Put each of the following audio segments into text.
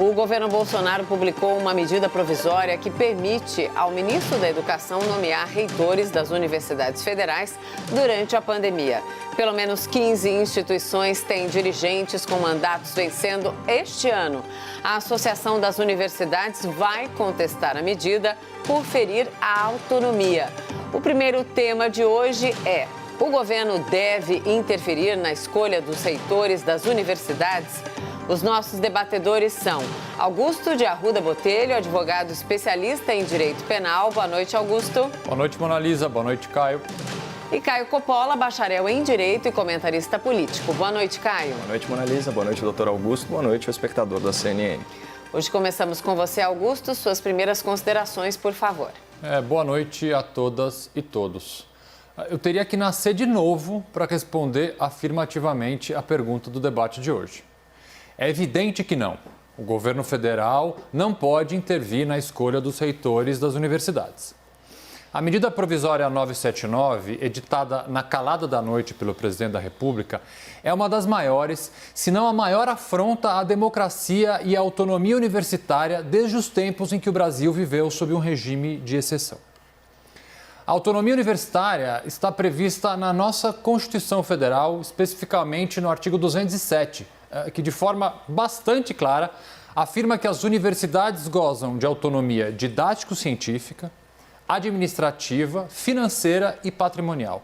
O governo Bolsonaro publicou uma medida provisória que permite ao ministro da Educação nomear reitores das universidades federais durante a pandemia. Pelo menos 15 instituições têm dirigentes com mandatos vencendo este ano. A Associação das Universidades vai contestar a medida por ferir a autonomia. O primeiro tema de hoje é: o governo deve interferir na escolha dos reitores das universidades? Os nossos debatedores são Augusto de Arruda Botelho, advogado especialista em direito penal. Boa noite, Augusto. Boa noite, Mona Lisa. Boa noite, Caio. E Caio Coppola, bacharel em direito e comentarista político. Boa noite, Caio. Boa noite, Mona Lisa. Boa noite, doutor Augusto. Boa noite, o espectador da CNN. Hoje começamos com você, Augusto. Suas primeiras considerações, por favor. Boa noite a todas e todos. Eu teria que nascer de novo para responder afirmativamente a pergunta do debate de hoje. É evidente que não. O governo federal não pode intervir na escolha dos reitores das universidades. A medida provisória 979, editada na calada da noite pelo presidente da República, é uma das maiores, se não a maior afronta à democracia e à autonomia universitária desde os tempos em que o Brasil viveu sob um regime de exceção. A autonomia universitária está prevista na nossa Constituição Federal, especificamente no artigo 207, que de forma bastante clara afirma que as universidades gozam de autonomia didático-científica, administrativa, financeira e patrimonial.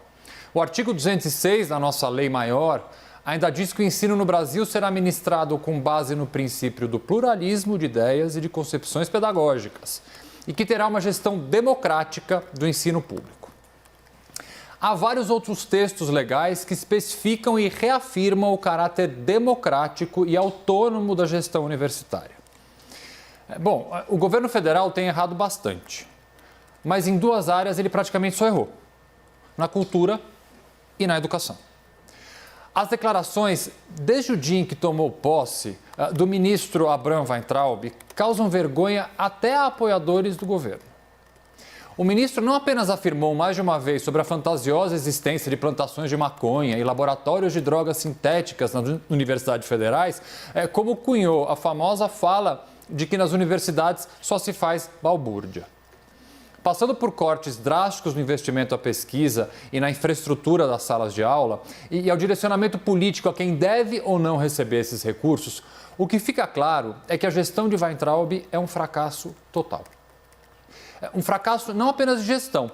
O artigo 206 da nossa lei maior ainda diz que o ensino no Brasil será ministrado com base no princípio do pluralismo de ideias e de concepções pedagógicas e que terá uma gestão democrática do ensino público. Há vários outros textos legais que especificam e reafirmam o caráter democrático e autônomo da gestão universitária. Bom, o governo federal tem errado bastante, mas em duas áreas ele praticamente só errou: na cultura e na educação. As declarações, desde o dia em que tomou posse, do ministro Abraham Weintraub, causam vergonha até a apoiadores do governo. O ministro não apenas afirmou mais de uma vez sobre a fantasiosa existência de plantações de maconha e laboratórios de drogas sintéticas nas universidades federais, como cunhou a famosa fala de que nas universidades só se faz balbúrdia. Passando por cortes drásticos no investimento à pesquisa e na infraestrutura das salas de aula e ao direcionamento político a quem deve ou não receber esses recursos, o que fica claro é que a gestão de Weintraub é um fracasso total. Um fracasso não apenas de gestão,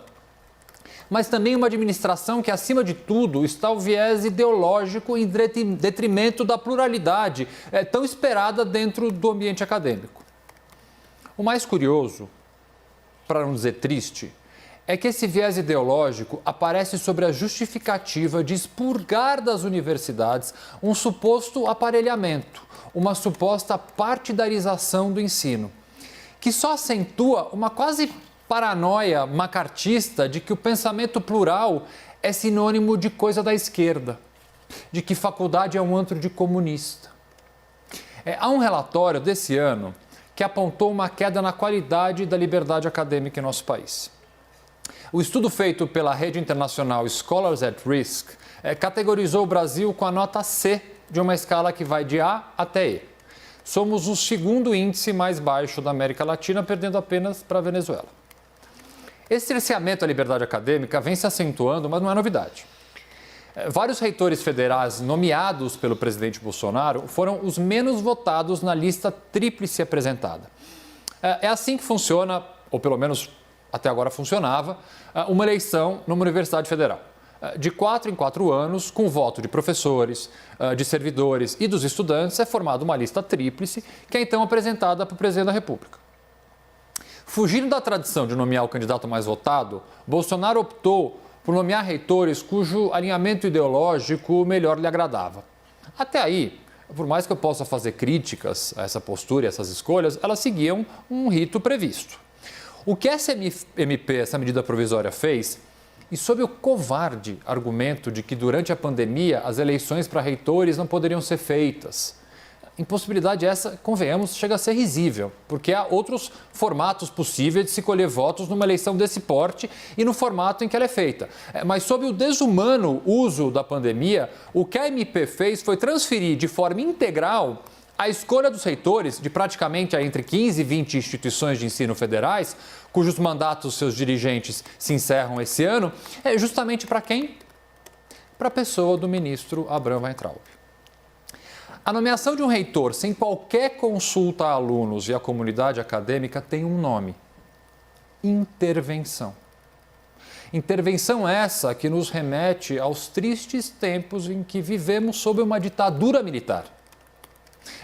mas também uma administração que, acima de tudo, está ao viés ideológico em detrimento da pluralidade tão esperada dentro do ambiente acadêmico. O mais curioso, para não dizer triste, é que esse viés ideológico aparece sobre a justificativa de expurgar das universidades um suposto aparelhamento, uma suposta partidarização do ensino, que só acentua uma quase paranoia macartista de que o pensamento plural é sinônimo de coisa da esquerda, de que faculdade é um antro de comunista. Há um relatório desse ano que apontou uma queda na qualidade da liberdade acadêmica em nosso país. O estudo feito pela rede internacional Scholars at Risk categorizou o Brasil com a nota C de uma escala que vai de A até E. Somos o segundo índice mais baixo da América Latina, perdendo apenas para a Venezuela. Esse cerceamento à liberdade acadêmica vem se acentuando, mas não é novidade. Vários reitores federais nomeados pelo presidente Bolsonaro foram os menos votados na lista tríplice apresentada. É assim que funciona, ou pelo menos até agora funcionava, uma eleição numa universidade federal. De 4 em 4 anos, com voto de professores, de servidores e dos estudantes, é formada uma lista tríplice, que é então apresentada para o presidente da República. Fugindo da tradição de nomear o candidato mais votado, Bolsonaro optou por nomear reitores cujo alinhamento ideológico melhor lhe agradava. Até aí, por mais que eu possa fazer críticas a essa postura e essas escolhas, elas seguiam um rito previsto. O que essa MP, essa medida provisória, fez, e sob o covarde argumento de que durante a pandemia as eleições para reitores não poderiam ser feitas. Impossibilidade essa, convenhamos, chega a ser risível, porque há outros formatos possíveis de se colher votos numa eleição desse porte e no formato em que ela é feita. Mas sob o desumano uso da pandemia, o que a MP fez foi transferir de forma integral A escolha dos reitores de praticamente entre 15 e 20 instituições de ensino federais, cujos mandatos dos seus dirigentes se encerram esse ano, é justamente para quem? Para a pessoa do ministro Abraham Weintraub. A nomeação de um reitor sem qualquer consulta a alunos e à comunidade acadêmica tem um nome: intervenção. Intervenção essa que nos remete aos tristes tempos em que vivemos sob uma ditadura militar.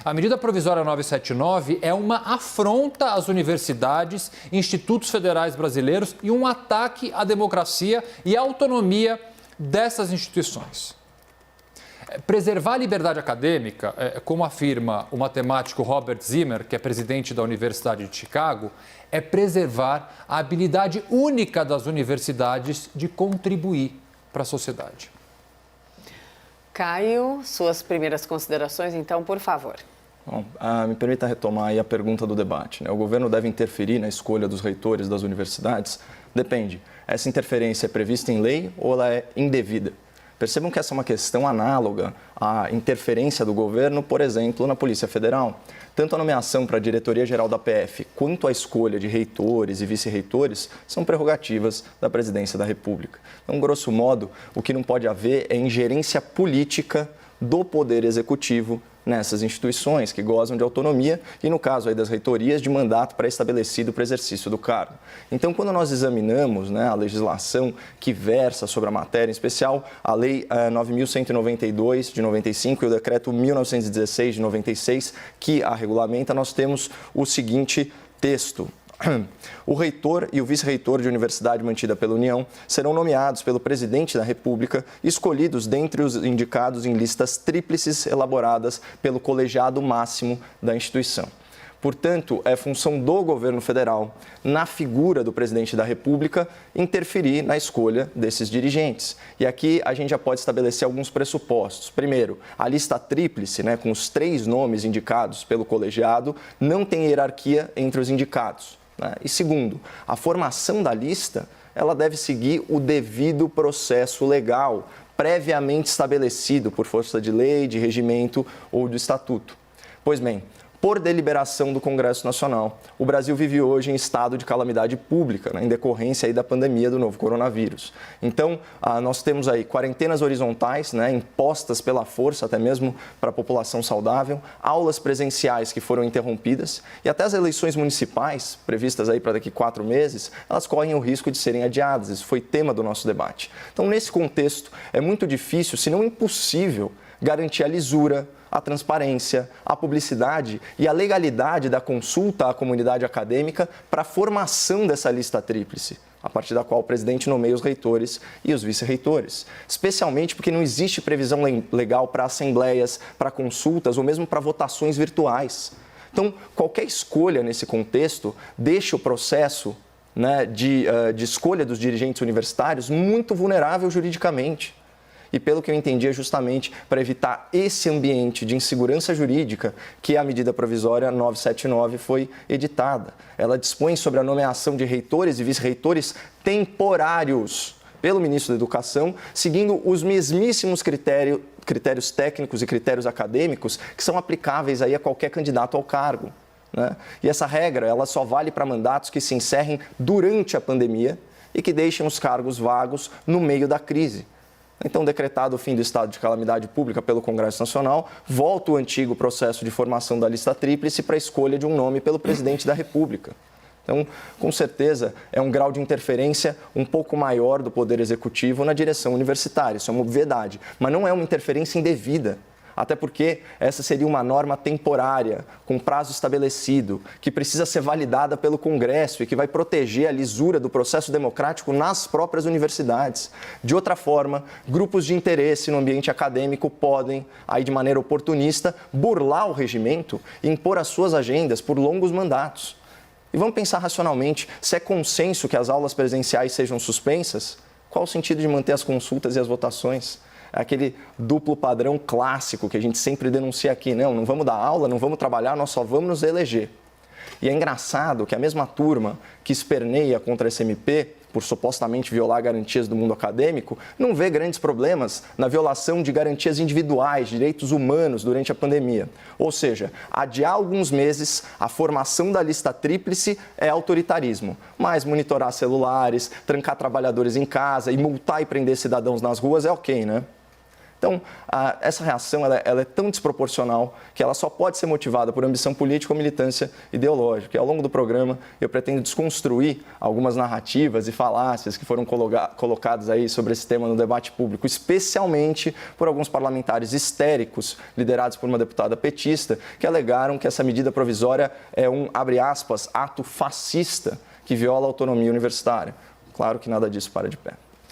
A medida provisória 979 é uma afronta às universidades, institutos federais brasileiros e um ataque à democracia e à autonomia dessas instituições. Preservar a liberdade acadêmica, como afirma o matemático Robert Zimmer, que é presidente da Universidade de Chicago, é preservar a habilidade única das universidades de contribuir para a sociedade. Caio, suas primeiras considerações, então, por favor. Bom, me permita retomar aí a pergunta do debate, né? O governo deve interferir na escolha dos reitores das universidades? Depende. Essa interferência é prevista em lei ou ela é indevida? Percebam que essa é uma questão análoga à interferência do governo, por exemplo, na Polícia Federal. Tanto a nomeação para a Diretoria-Geral da PF quanto a escolha de reitores e vice-reitores são prerrogativas da Presidência da República. Então, grosso modo, o que não pode haver é ingerência política do Poder Executivo nessas instituições que gozam de autonomia e, no caso aí das reitorias, de mandato pré-estabelecido para o exercício do cargo. Então, quando nós examinamos a legislação que versa sobre a matéria, em especial a Lei 9.192 de 95 e o Decreto 1916 de 96, que a regulamenta, nós temos o seguinte texto. O reitor e o vice-reitor de universidade mantida pela União serão nomeados pelo presidente da República, escolhidos dentre os indicados em listas tríplices elaboradas pelo colegiado máximo da instituição. Portanto, é função do governo federal, na figura do presidente da República, interferir na escolha desses dirigentes. E aqui a gente já pode estabelecer alguns pressupostos. Primeiro, a lista tríplice, com os 3 nomes indicados pelo colegiado, não tem hierarquia entre os indicados. E segundo, a formação da lista ela deve seguir o devido processo legal, previamente estabelecido por força de lei, de regimento ou do estatuto. Pois bem, por deliberação do Congresso Nacional, o Brasil vive hoje em estado de calamidade pública, em decorrência aí da pandemia do novo coronavírus. Então, nós temos aí quarentenas horizontais, impostas pela força, até mesmo para a população saudável, aulas presenciais que foram interrompidas e até as eleições municipais, previstas aí para daqui 4 meses, elas correm o risco de serem adiadas. Isso foi tema do nosso debate. Então, nesse contexto, é muito difícil, se não impossível, garantir a lisura, a transparência, a publicidade e a legalidade da consulta à comunidade acadêmica para a formação dessa lista tríplice, a partir da qual o presidente nomeia os reitores e os vice-reitores. Especialmente porque não existe previsão legal para assembleias, para consultas ou mesmo para votações virtuais. Então, qualquer escolha nesse contexto deixa o processo de escolha dos dirigentes universitários muito vulnerável juridicamente. E pelo que eu entendi, é justamente para evitar esse ambiente de insegurança jurídica que a medida provisória 979 foi editada. Ela dispõe sobre a nomeação de reitores e vice-reitores temporários pelo ministro da Educação, seguindo os mesmíssimos critérios técnicos e critérios acadêmicos que são aplicáveis aí a qualquer candidato ao cargo. E essa regra ela só vale para mandatos que se encerrem durante a pandemia e que deixem os cargos vagos no meio da crise. Então, decretado o fim do estado de calamidade pública pelo Congresso Nacional, volta o antigo processo de formação da lista tríplice para a escolha de um nome pelo presidente da República. Então, com certeza, é um grau de interferência um pouco maior do Poder Executivo na direção universitária, isso é uma obviedade, mas não é uma interferência indevida. Até porque essa seria uma norma temporária, com prazo estabelecido, que precisa ser validada pelo Congresso e que vai proteger a lisura do processo democrático nas próprias universidades. De outra forma, grupos de interesse no ambiente acadêmico podem, aí de maneira oportunista, burlar o regimento e impor as suas agendas por longos mandatos. E vamos pensar racionalmente, se é consenso que as aulas presenciais sejam suspensas, qual o sentido de manter as consultas e as votações? É aquele duplo padrão clássico que a gente sempre denuncia aqui. Não vamos dar aula, não vamos trabalhar, nós só vamos nos eleger. E é engraçado que a mesma turma que esperneia contra esse MP por supostamente violar garantias do mundo acadêmico, não vê grandes problemas na violação de garantias individuais, direitos humanos durante a pandemia. Ou seja, adiar alguns meses a formação da lista tríplice é autoritarismo, mas monitorar celulares, trancar trabalhadores em casa e multar e prender cidadãos nas ruas é ok, né? Então, essa reação ela é tão desproporcional que ela só pode ser motivada por ambição política ou militância ideológica. E ao longo do programa, eu pretendo desconstruir algumas narrativas e falácias que foram colocadas aí sobre esse tema no debate público, especialmente por alguns parlamentares histéricos, liderados por uma deputada petista, que alegaram que essa medida provisória é um, abre aspas, ato fascista que viola a autonomia universitária. Claro que nada disso para de pé.